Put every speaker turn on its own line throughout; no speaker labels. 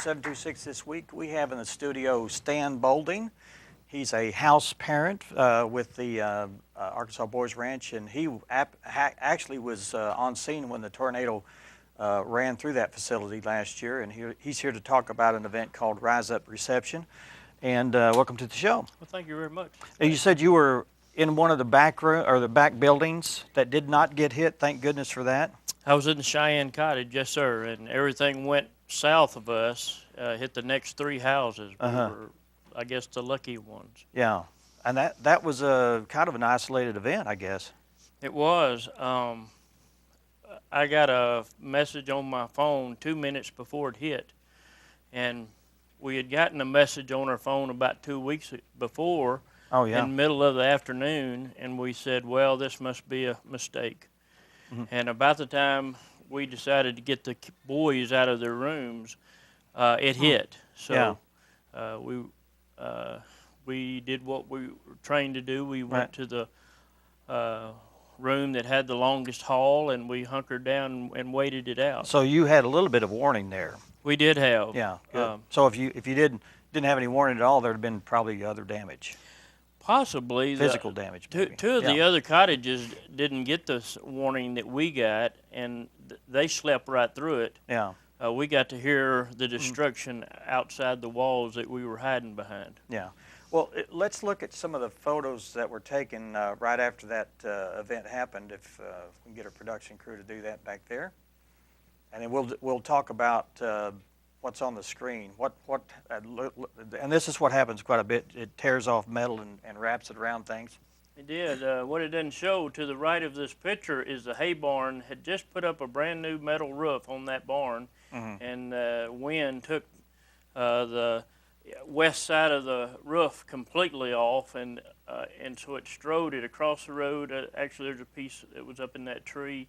726 this week. We have in the studio Stan Bolding. He's a house parent with the Arkansas Boys Ranch, and he actually was on scene when the tornado ran through that facility last year, and he's here to talk about an event called Rise Up Reception. And welcome to the show.
Well, thank you very much.
You said you were in one of the back buildings that did not get hit. Thank goodness for that.
I was in the Cheyenne Cottage, yes, sir, and everything went south of us, hit the next three houses. We were, I guess, the lucky ones.
Yeah, and that was a kind of an isolated event, I guess.
It was. I got a message on my phone 2 minutes before it hit, and we had gotten a message on our phone about 2 weeks before.
Oh, yeah.
In the middle of the afternoon, and we said, well, this must be a mistake. And about the time we decided to get the boys out of their rooms, it hit. So we did what we were trained to do. We went to the room that had the longest hall, and we hunkered down and waited it out.
So you had a little bit of warning there.
We did have.
Yeah. Good. So if you didn't have any warning at all, there'd have been probably other damage.
Possibly.
Physical damage.
Two of the other cottages didn't get this warning that we got, and they slept right through it.
Yeah.
We got to hear the destruction outside the walls that we were hiding behind.
Yeah. Well, let's look at some of the photos that were taken right after that event happened. If we can get our production crew to do that back there, and then we'll talk about what's on the screen. And this is what happens quite a bit. It tears off metal and wraps it around things.
It did. What it doesn't show to the right of this picture is the hay barn had just put up a brand new metal roof on that barn, and wind took the west side of the roof completely off, and so it strode it across the road. Actually, there's a piece that was up in that tree.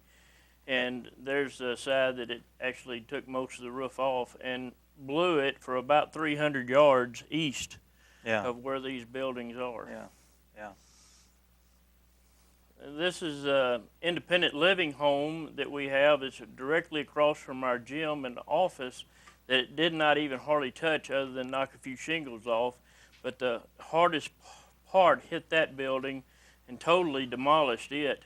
And there's the side that it actually took most of the roof off and blew it for about 300 yards east of where these buildings are.
Yeah.
This is an independent living home that we have. It's directly across from our gym and office that it did not even hardly touch other than knock a few shingles off. But the hardest part hit that building and totally demolished it.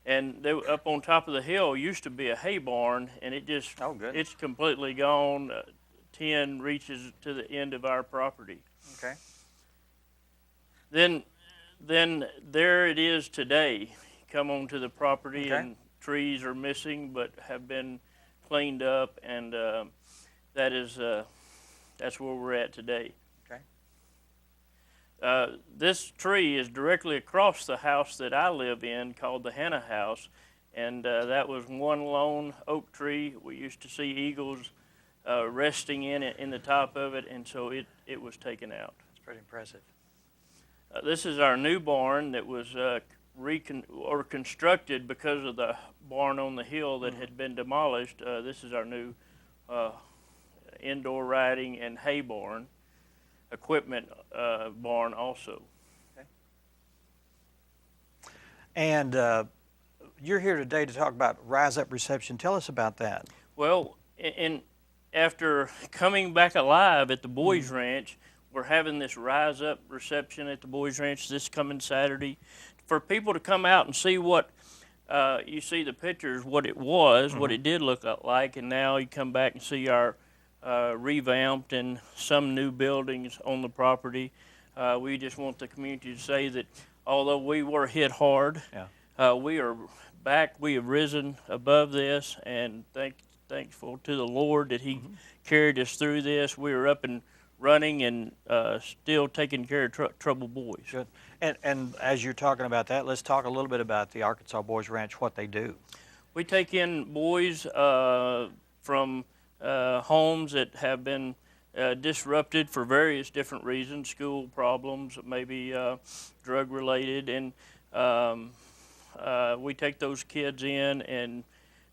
And they were up on top of the hill used to be a hay barn, and it just it's completely gone. 10 reaches to the end of our property.
Okay.
Then there it is today. Come onto the property, and trees are missing but have been cleaned up, and that's where we're at today. This tree is directly across the house that I live in, called the Hannah House, and that was one lone oak tree. We used to see eagles resting in the top of it, and so it was taken out.
It's pretty impressive.
This is our new barn that was constructed because of the barn on the hill that had been demolished. This is our new indoor riding and hay barn. Equipment barn also.
Okay. And you're here today to talk about Rise Up Reception. Tell us about that.
Well, after coming back alive at the Boys Ranch, we're having this Rise Up Reception at the Boys Ranch this coming Saturday for people to come out and see what you see the pictures, what it was, what it did look like, and now you come back and see our revamped and some new buildings on the property. We just want the community to say that although we were hit hard, we are back. We have risen above this, and thankful to the Lord that He carried us through this. We are up and running and still taking care of troubled boys.
Good. And as you're talking about that, let's talk a little bit about the Arkansas Boys Ranch, what they do.
We take in boys from homes that have been disrupted for various different reasons, school problems, maybe drug-related, and we take those kids in and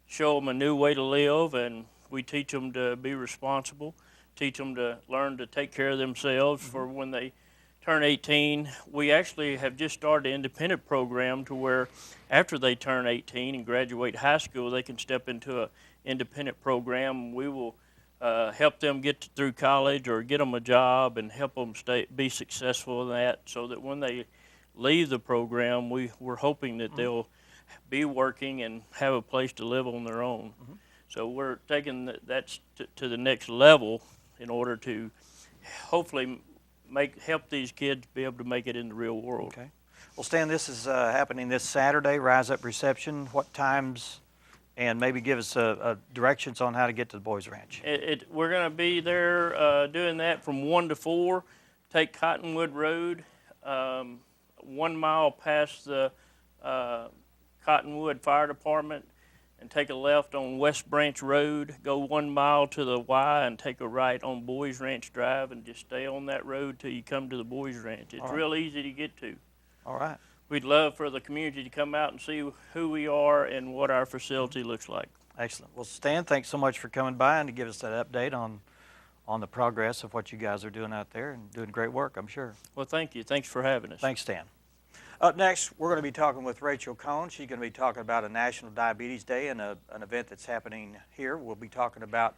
show them a new way to live, and we teach them to be responsible, teach them to learn to take care of themselves for when they turn 18. We actually have just started an independent program to where after they turn 18 and graduate high school, they can step into an independent program. We will help them get through college or get them a job and help them be successful in that, so that when they leave the program, we're hoping that they'll be working and have a place to live on their own. So we're taking that to the next level in order to hopefully help these kids be able to make it in the real world.
Okay. Well, Stan, this is happening this Saturday, Rise Up Reception. What times? And maybe give us directions on how to get to the Boys Ranch.
We're going to be there doing that from 1 to 4. Take Cottonwood Road, 1 mile past the Cottonwood Fire Department, and take a left on West Branch Road. Go 1 mile to the Y and take a right on Boys Ranch Drive, and just stay on that road till you come to the Boys Ranch. It's real easy to get to.
All right.
We'd love for the community to come out and see who we are and what our facility looks like.
Excellent. Well, Stan, thanks so much for coming by and to give us that update on the progress of what you guys are doing out there, and doing great work, I'm sure.
Well, thank you. Thanks for having us.
Thanks, Stan. Up next, we're going to be talking with Rachel Cohn. She's going to be talking about a National Diabetes Day and an event that's happening here. We'll be talking about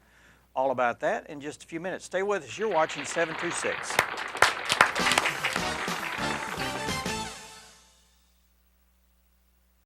all about that in just a few minutes. Stay with us. You're watching 726.